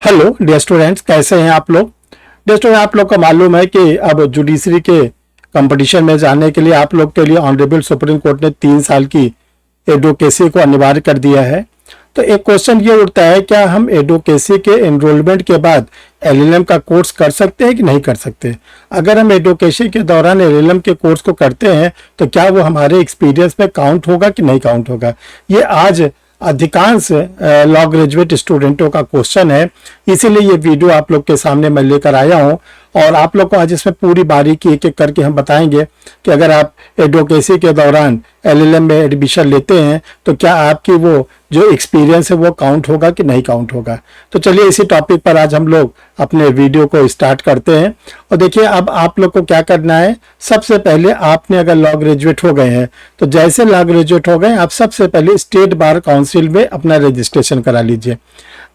Hello dear students, कैसे हैं आप लोग। डियर स्टूडेंट, आप लोग को मालूम है कि अब जुडिशरी के कंपटीशन में जाने के लिए आप लोग के लिए ऑनरेबल सुप्रीम कोर्ट ने 3 साल की एडवोकेसी को अनिवार्य कर दिया है। तो एक क्वेश्चन ये उठता है, क्या हम एडवोकेसी के एनरोलमेंट के बाद एलएलएम का कोर्स कर सकते हैं कि नहीं कर सकते। अगर हम एडवोकेसी के दौरान एलएलएम के कोर्स को करते हैं तो क्या वो हमारे एक्सपीरियंस में काउंट होगा कि नहीं काउंट होगा। ये आज अधिकांश लॉ ग्रेजुएट स्टूडेंटों का क्वेश्चन है, इसीलिए ये वीडियो आप लोग के सामने मैं लेकर आया हूँ। और आप लोग को आज इसमें पूरी बारीकी एक एक करके हम बताएंगे कि अगर आप एडवोकेसी के दौरान एलएलएम में एडमिशन लेते हैं तो क्या आपकी वो जो एक्सपीरियंस है वो काउंट होगा कि नहीं काउंट होगा। तो चलिए इसी टॉपिक पर आज हम लोग अपने वीडियो को स्टार्ट करते हैं। और देखिए, अब आप लोग को क्या करना है, सबसे पहले आपने अगर लॉ ग्रेजुएट हो गए हैं तो जैसे लॉ ग्रेजुएट हो गए आप सबसे पहले स्टेट बार काउंसिल में अपना रजिस्ट्रेशन करा लीजिए।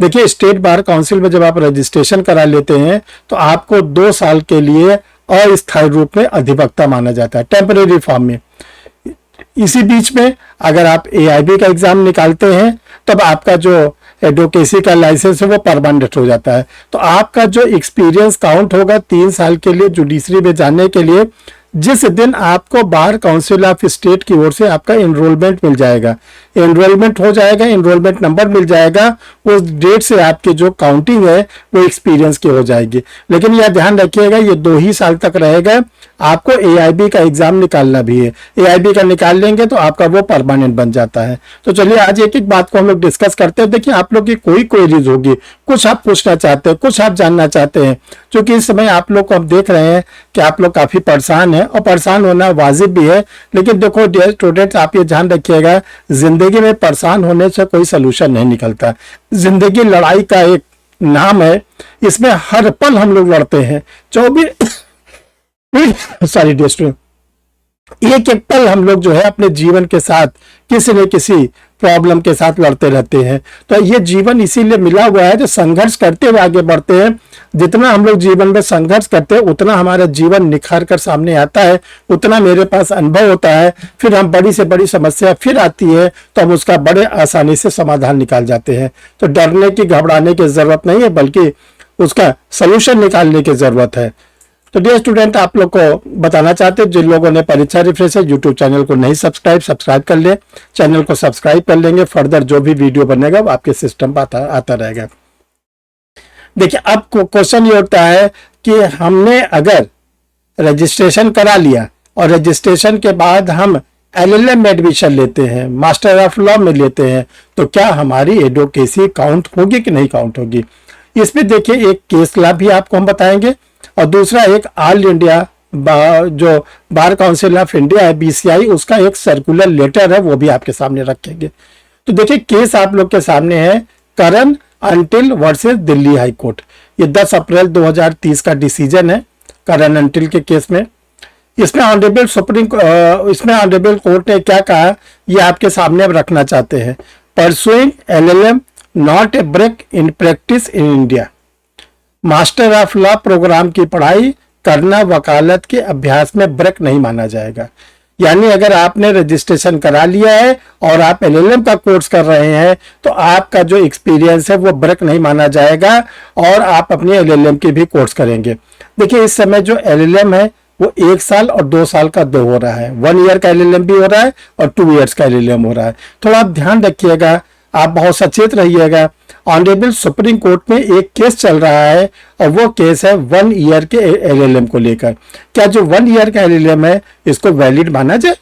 देखिए, स्टेट बार काउंसिल में जब आप रजिस्ट्रेशन करा लेते हैं तो आपको 2 साल के लिए अस्थायी रूप में अधिवक्ता माना जाता है, टेम्परेरी फॉर्म में। इसी बीच में अगर आप एआईबी का एग्जाम निकालते हैं तब आपका जो एडवोकेसी का लाइसेंस है वो परमानेंट हो जाता है। तो आपका जो एक्सपीरियंस काउंट होगा 3 साल के लिए जुडिशरी में जाने के लिए, जिस दिन आपको बार काउंसिल ऑफ स्टेट की ओर से आपका एनरोलमेंट मिल जाएगा, एनरोलमेंट हो जाएगा, एनरोलमेंट नंबर मिल जाएगा, उस डेट से आपकी जो काउंटिंग है वो एक्सपीरियंस की हो जाएगी। लेकिन यह ध्यान रखिएगा, ये 2 ही साल तक रहेगा। आपको एआईबी का एग्जाम निकालना भी है, एआईबी का निकाल लेंगे तो आपका वो परमानेंट बन जाता है। तो चलिए आज एक एक बात को हम लोग डिस्कस करते हैं। देखिए, आप लोग की कोई क्वेरीज होगी, कुछ आप पूछना चाहते हैं, कुछ आप जानना चाहते हैं, क्योंकि इस समय आप लोग को हम देख रहे हैं कि आप लोग काफी परेशान हैं और परेशान होना वाजिब भी है। लेकिन देखो डियर स्टूडेंट्स, आप ये ध्यान रखिएगा, जिंदगी में परेशान होने से कोई सोल्यूशन नहीं निकलता। जिंदगी लड़ाई का एक नाम है, इसमें हर पल हम लोग लड़ते हैं। 24 सॉरी डियर स्टूडेंट, एक एक पल हम लोग जो है अपने जीवन के साथ किसी न किसी प्रॉब्लम के साथ लड़ते रहते हैं। तो ये जीवन इसीलिए मिला हुआ है जो संघर्ष करते हुए आगे बढ़ते हैं। जितना हम लोग जीवन में संघर्ष करते हैं उतना हमारा जीवन निखार कर सामने आता है, उतना मेरे पास अनुभव होता है। फिर हम बड़ी से बड़ी समस्या फिर आती है तो हम उसका बड़े आसानी से समाधान निकाल जाते हैं। तो डरने की, घबराने की जरूरत नहीं है, बल्कि उसका सोल्यूशन निकालने की जरूरत है। तो डियर स्टूडेंट, आप लोग को बताना चाहते हैं, जिन लोगों ने परीक्षा रिफ्रेशर यूट्यूब चैनल को नहीं सब्सक्राइब कर ले, चैनल को सब्सक्राइब कर लेंगे। फर्दर जो भी वीडियो बनेगा वो आपके सिस्टम पर आता रहेगा। देखिए, अब क्वेश्चन ये होता है कि हमने अगर रजिस्ट्रेशन करा लिया और रजिस्ट्रेशन के बाद हम एलएलएम में एडमिशन लेते हैं, मास्टर ऑफ लॉ में लेते हैं, तो क्या हमारी एडवोकेसी काउंट होगी कि नहीं काउंट होगी। इसमें देखिए, एक केस लॉ भी आपको हम बताएंगे और दूसरा एक ऑल इंडिया जो बार काउंसिल ऑफ इंडिया है, बीसीआई, उसका एक सर्कुलर लेटर है, वो भी आपके सामने रखेंगे। तो देखिए, केस आप लोग के सामने है, Karan Antil versus Delhi high court. ये 10 अप्रैल 2030 का डिसीजन है करण अंटिल के केस में। इसमें ऑनरेबल कोर्ट ने क्या कहा, ये आपके सामने अब रखना चाहते हैं। Pursuing LLM not a break in practice in India. Master of law programme की पढ़ाई करना वकालत के अभ्यास में ब्रेक नहीं माना जाएगा। यानी अगर आपने रजिस्ट्रेशन करा लिया है और आप एलएलएम का कोर्स कर रहे हैं तो आपका जो एक्सपीरियंस है वो ब्रेक नहीं माना जाएगा और आप अपने एलएलएम की भी कोर्स करेंगे। देखिए, इस समय जो एलएलएम है वो 1 साल और 2 साल का 2 हो रहा है। 1 ईयर का एलएलएम भी हो रहा है और 2 ईयर्स का एलएलएम हो रहा है। थोड़ा आप ध्यान रखिएगा, आप बहुत सचेत रहिएगा। ऑनरेबल सुप्रीम कोर्ट में एक केस चल रहा है और वो केस है 1 ईयर के एलएलएम को लेकर। क्या जो 1 ईयर का एलएलएम है इसको वैलिड माना जाए।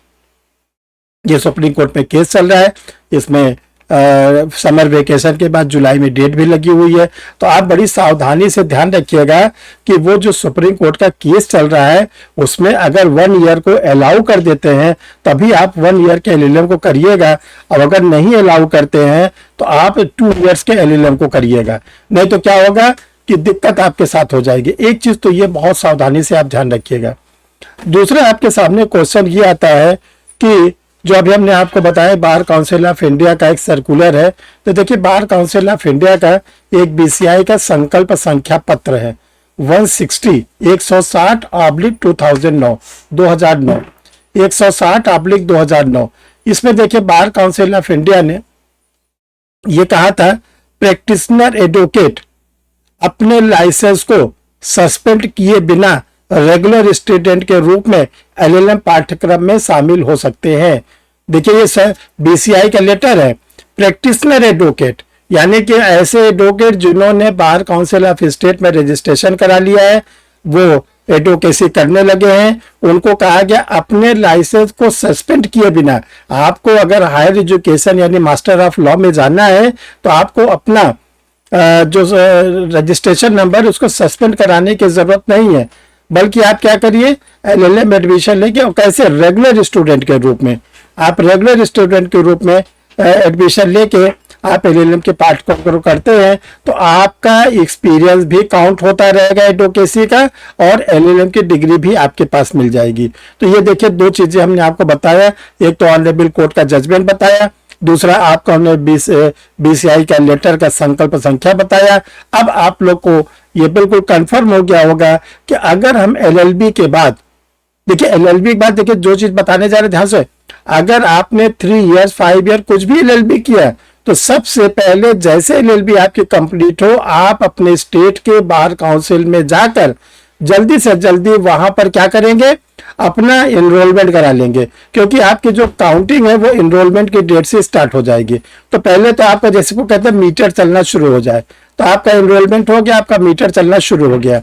ये सुप्रीम कोर्ट में केस चल रहा है, इसमें समर वेकेशन के बाद जुलाई में डेट भी लगी हुई है। तो आप बड़ी सावधानी से ध्यान रखिएगा कि वो जो सुप्रीम कोर्ट का केस चल रहा है उसमें अगर 1 ईयर को अलाउ कर देते हैं तभी आप 1 ईयर के एलएलएम को करिएगा, और अगर नहीं अलाउ करते हैं तो आप 2 ईयर्स के एलएलएम को करिएगा। नहीं तो क्या होगा कि दिक्कत आपके साथ हो जाएगी। एक चीज तो ये बहुत सावधानी से आप ध्यान रखिएगा। दूसरा, आपके सामने क्वेश्चन ये आता है कि जो अभी हमने आपको बताया बार काउंसिल ऑफ इंडिया का एक सर्कुलर है। तो देखिए, बार काउंसिल ऑफ इंडिया का एक बीसीआई का संकल्प संख्या पत्र है 160/2009 160/2009। इसमें देखिए, बार काउंसिल ऑफ इंडिया ने ये कहा था, प्रैक्टिशनर एडवोकेट अपने लाइसेंस को सस्पेंड किए बिना रेगुलर स्टूडेंट के रूप में एलएलएम पाठ्यक्रम में शामिल हो सकते हैं। देखिए ये बीसीआई का लेटर है, प्रैक्टिशनर एडवोकेट, यानी कि ऐसे एडवोकेट जिन्होंने बार काउंसिल ऑफ स्टेट में रजिस्ट्रेशन करा लिया है, वो एडवोकेसी करने लगे हैं, उनको कहा गया अपने लाइसेंस को सस्पेंड किए बिना, आपको अगर हायर एजुकेशन यानी मास्टर ऑफ लॉ में जाना है तो आपको अपना जो रजिस्ट्रेशन नंबर उसको सस्पेंड कराने की जरूरत नहीं है, बल्कि आप क्या करिए एलएलएम एडमिशन लेके, और कैसे रेगुलर स्टूडेंट के रूप में, आप रेगुलर स्टूडेंट के रूप में एडमिशन लेके आप एलएलएम के पाठ्यक्रम करते हैं तो आपका एक्सपीरियंस भी काउंट होता रहेगा एडवोकेसी का, और एलएलएम की डिग्री भी आपके पास मिल जाएगी। तो ये देखिए दो चीजें हमने आपको बताया, एक तो ऑनरेबल कोर्ट का जजमेंट बताया, दूसरा आपका हमने बीसीआई का लेटर का संकल्प संख्या बताया। अब आप लोग को ये बिल्कुल कंफर्म हो गया होगा कि अगर हम एलएलबी के बाद, देखिए एलएलबी के बाद देखिए जो चीज बताने जा रहे ध्यान से, अगर आपने 3 इयर्स 5 ईयर कुछ भी एलएलबी किया तो सबसे पहले जैसे एलएलबी आपकी कंप्लीट हो, आप अपने स्टेट के बार काउंसिल में जाकर जल्दी से जल्दी वहां पर क्या करेंगे, अपना एनरोलमेंट करा लेंगे, क्योंकि आपकी जो काउंटिंग है वो एनरोलमेंट की डेट से स्टार्ट हो जाएगी। तो पहले तो आपका जैसे को कहते हैं मीटर चलना शुरू हो जाए, तो आपका एनरोलमेंट हो गया, आपका मीटर चलना शुरू हो गया।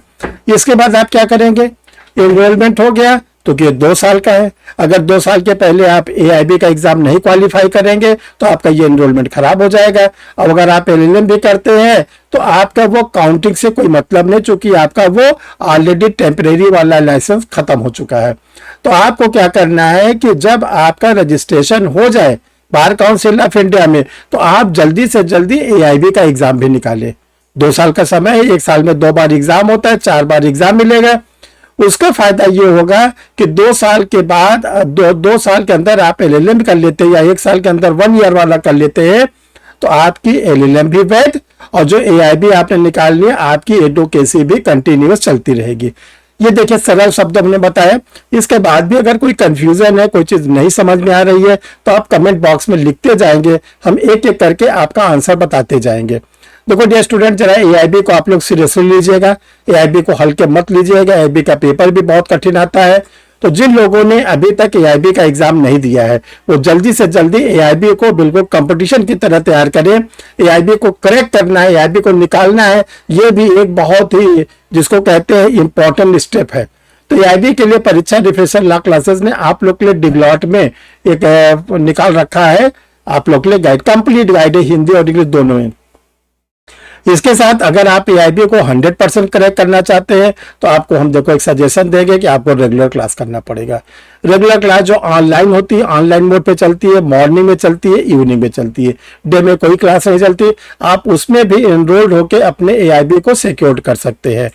इसके बाद आप क्या करेंगे, एनरोलमेंट हो गया तो ये 2 साल का है, अगर 2 साल के पहले आप एआईबी का एग्जाम नहीं क्वालिफाई करेंगे तो आपका ये एनरोलमेंट खराब हो जाएगा। और अगर आप एलएलएम भी करते हैं तो आपका वो काउंटिंग से कोई मतलब नहीं, चूंकि आपका वो ऑलरेडी टेम्परेरी वाला लाइसेंस खत्म हो चुका है। तो आपको क्या करना है कि जब आपका रजिस्ट्रेशन हो जाए बार काउंसिल ऑफ इंडिया में, तो आप जल्दी से जल्दी एआईबी का एग्जाम भी निकालें। 2 साल का समय है, 1 साल में 2 बार एग्जाम होता है, 4 बार एग्जाम मिलेगा। उसका फायदा ये होगा कि 2 साल के बाद 2 साल के अंदर आप एलएलएम कर लेते हैं, या 1 साल के अंदर 1 ईयर वाला कर लेते हैं, तो आपकी एलएलएम भी वैध, और जो एआईबी आपने निकाल लिया आपकी एडवोकेसी भी कंटिन्यूअस चलती रहेगी। ये देखिए सरल शब्द हमने बताया। इसके बाद भी अगर कोई कंफ्यूजन है, कोई चीज नहीं समझ में आ रही है, तो आप कमेंट बॉक्स में लिखते जाएंगे, हम एक एक करके आपका आंसर बताते जाएंगे। देखो डियर स्टूडेंट, जरा एआईबी को आप लोग सीरियसली लीजिएगा, एआईबी को हल्के मत लीजिएगा, एआईबी का पेपर भी बहुत कठिन आता है। तो जिन लोगों ने अभी तक एआईबी का एग्जाम नहीं दिया है वो जल्दी से जल्दी एआईबी को बिल्कुल कंपटीशन की तरह तैयार करें। एआईबी को करेक्ट करना है, एआईबी को निकालना है, ये भी एक बहुत ही जिसको कहते हैं इंपॉर्टेंट स्टेप है। तो एआईबी के लिए परीक्षा रिफ्रेशर लॉ क्लासेस ने आप लोग के लिए डिगलॉट में एक निकाल रखा है, आप लोग के लिए गाइड, कंप्लीट गाइड है, हिंदी और इंग्लिश दोनों में। इसके साथ अगर आप एआईबी को 100% करेक्ट करना चाहते हैं तो आपको हम देखो एक सजेशन देंगे कि आपको रेगुलर क्लास करना पड़ेगा। रेगुलर क्लास जो ऑनलाइन होती है, ऑनलाइन मोड पे चलती है, मॉर्निंग में चलती है, इवनिंग में चलती है, डे में कोई क्लास नहीं चलती। आप उसमें भी एनरोल्ड होकर अपने एआईबी को सिक्योर कर सकते हैं।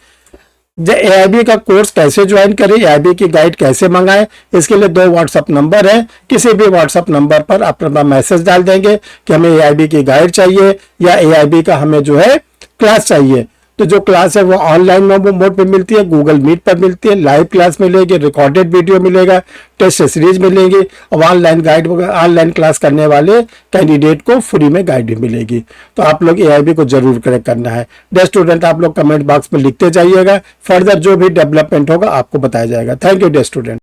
एआईबी का कोर्स कैसे ज्वाइन करें, एआईबी की गाइड कैसे मंगाएं, इसके लिए 2 व्हाट्सएप नंबर है। किसी भी व्हाट्सएप नंबर पर आप अपना मैसेज डाल देंगे कि हमें एआईबी की गाइड चाहिए या एआईबी का हमें जो है क्लास चाहिए। तो जो क्लास है वो ऑनलाइन मोड पे मिलती है, गूगल मीट पर मिलती है, लाइव क्लास मिलेगी, रिकॉर्डेड वीडियो मिलेगा, टेस्ट सीरीज मिलेगी, और ऑनलाइन गाइड, ऑनलाइन क्लास करने वाले कैंडिडेट को फ्री में गाइड भी मिलेगी। तो आप लोग एआईबी को जरूर करेक्ट करना है। डियर स्टूडेंट, आप लोग कमेंट बॉक्स में लिखते जाइएगा, फर्दर जो भी डेवलपमेंट होगा आपको बताया जाएगा। Thank you dear student.